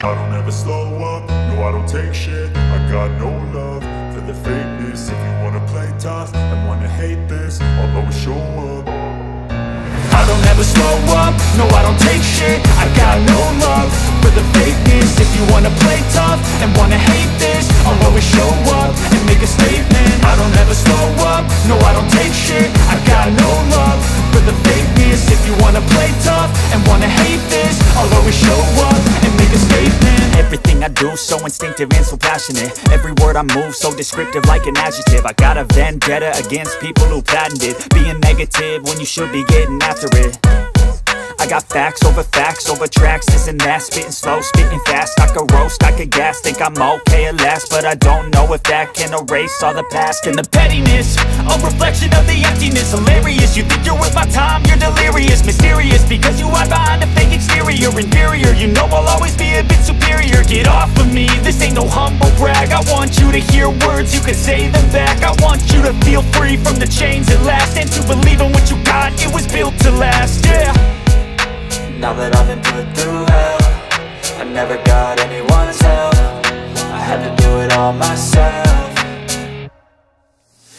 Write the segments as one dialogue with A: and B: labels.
A: I don't ever slow up, no I don't take shit. I got no love for the fakeness. If you wanna play tough and wanna hate this, I'll always show up. I don't ever slow up, no I don't take shit. I got no love for the fakeness. If you wanna play tough and wanna hate this, I'll always show up and make a statement. I don't ever slow up, no I don't take shit. I got no love for the fakeness. If you wanna play tough and wanna hate this, I'll always show up and make a statement.
B: Everything I do so instinctive and so passionate. Every word I move so descriptive like an adjective. I got a vendetta against people who patented being negative when you should be getting after it. I got facts over tracks, this and that. Spitting slow, spitting fast, I could roast, I could gas. Think I'm okay at last, but I don't know if that can erase all the past. And the pettiness, a reflection of the emptiness. Hilarious, you think you're worth my time, you're delirious. Mysterious, because you hide behind a fake exterior. Inferior, you know I'll always be a bit superior. Get off of me, this ain't no humble brag. I want you to hear words, you can say them back. I want you to feel free from the chains at last, and to believe in what you got, it was built to last, yeah.
C: Now that I've been put through hell, I never got anyone's help. I had to do it all myself.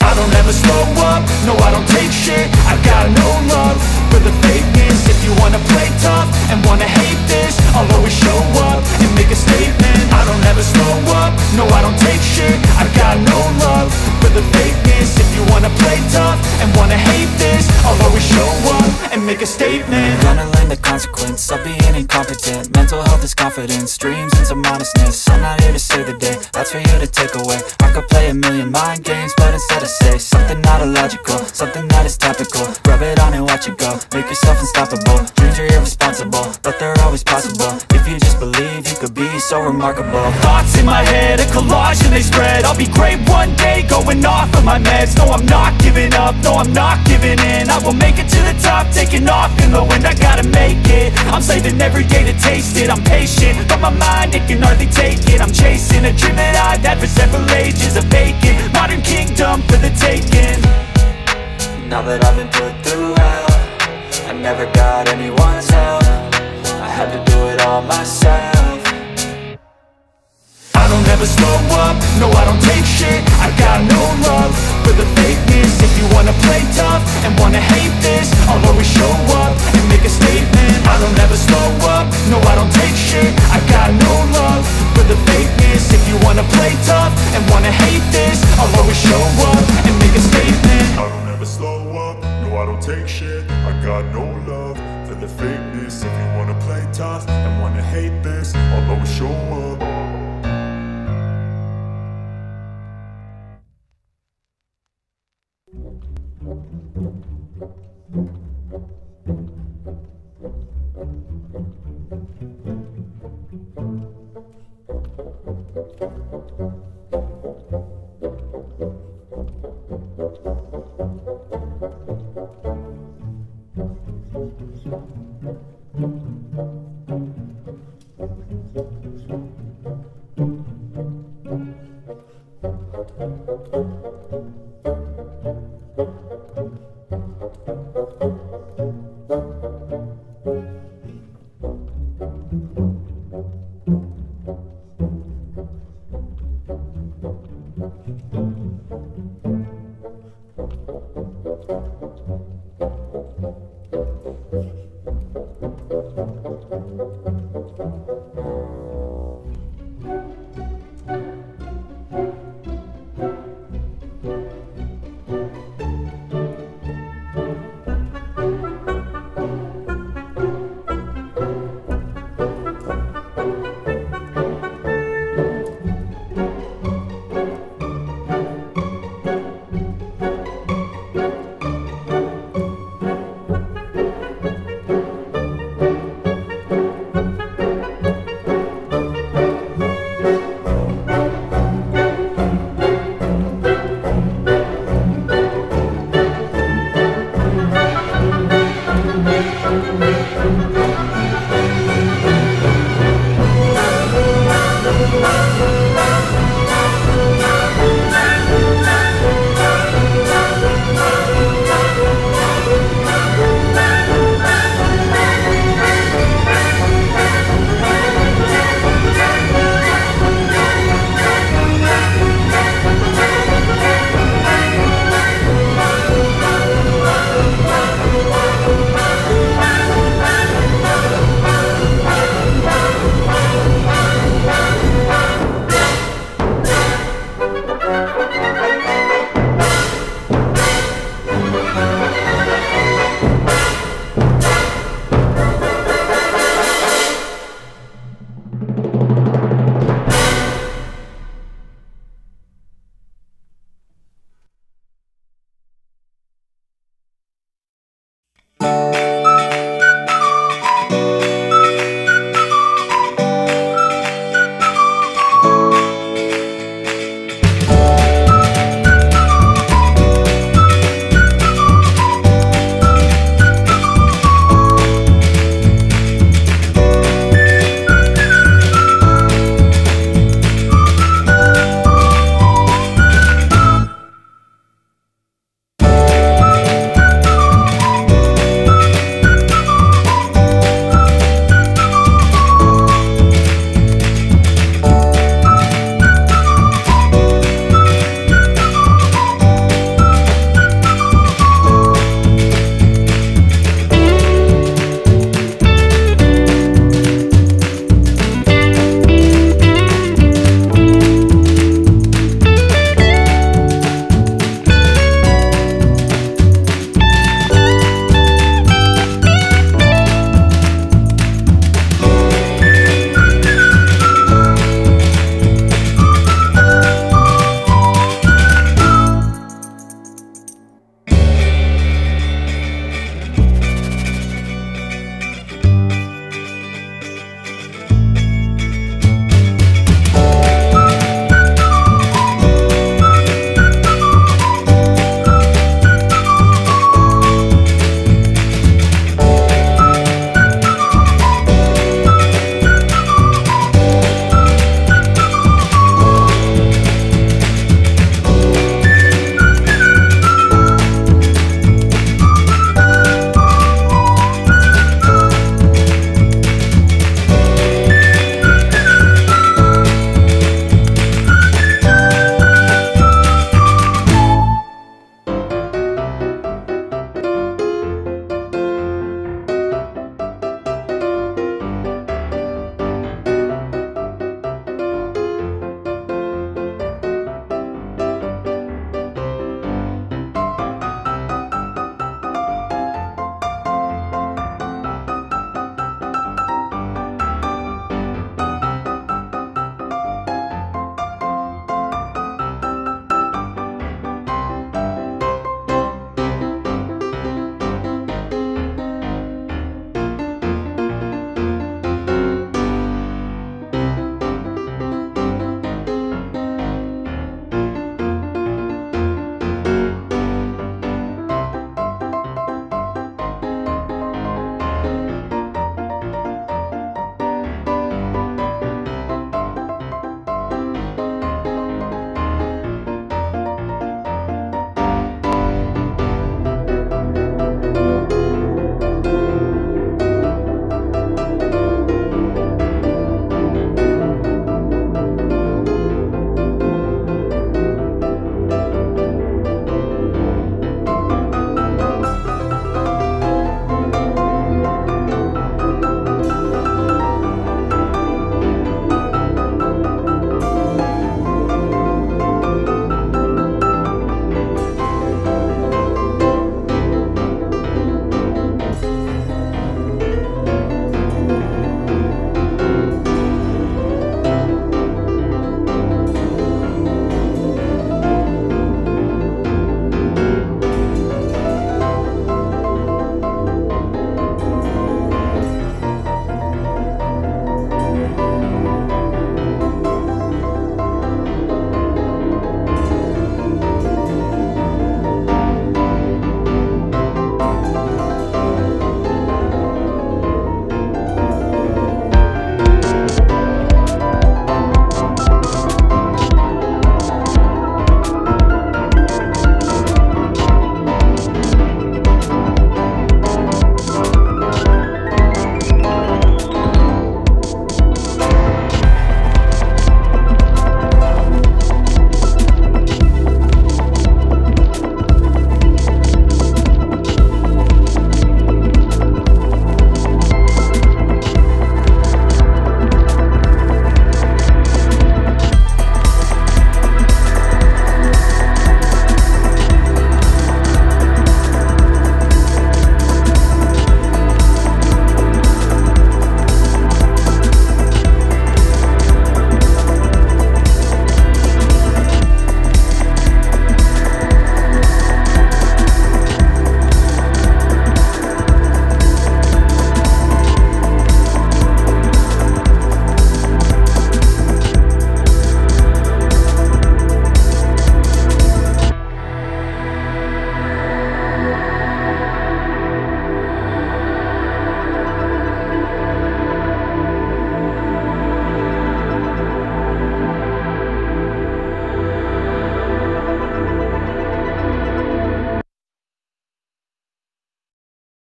A: I don't ever slow up, no I don't take shit. I got no love for the fakeness. If you wanna play tough and wanna hate this, I'll always show up and make a statement. I don't ever slow up, no I don't take shit. I got no love for the fakeness. If you wanna play tough and wanna hate this, I'll always show up and make a statement.
C: Gonna learn the consequence of being incompetent. Mental health is confidence, dreams and some honestness. I'm not here to save the day, that's for you to take away. I could play a million mind games, but instead I say something not illogical, something that is topical. Rub it on and watch it go, make yourself unstoppable. Dreams are irresponsible, but they're always possible. If you just believe, you could be so remarkable.
B: Thoughts in my head, a collage and they spread. I'll be great one day, going off of my meds. No, I'm not giving up, no, I'm not giving in. I will make it to the top, taking off in the wind. I gotta make it, I'm saving every day to taste it. I'm patient, but my mind, it can hardly take it. I'm chasing a dream that I've had for several ages. A vacant, modern kingdom for the taking.
C: Now that I've been put through hell, I never got anyone's help. I had to do it all myself.
A: I don't ever slow up, no I don't take shit. I got no love for the fakeness. If you wanna play tough and wanna hate this, I'll always show up and make a statement. I don't ever slow up, no I don't take shit. I got no love for the fakeness. If you wanna play tough and wanna hate this, I'll always show up and make a statement. I don't ever slow up, no I don't take shit. I got no love for the fakeness. If you wanna play tough and wanna hate this, I'll always show up.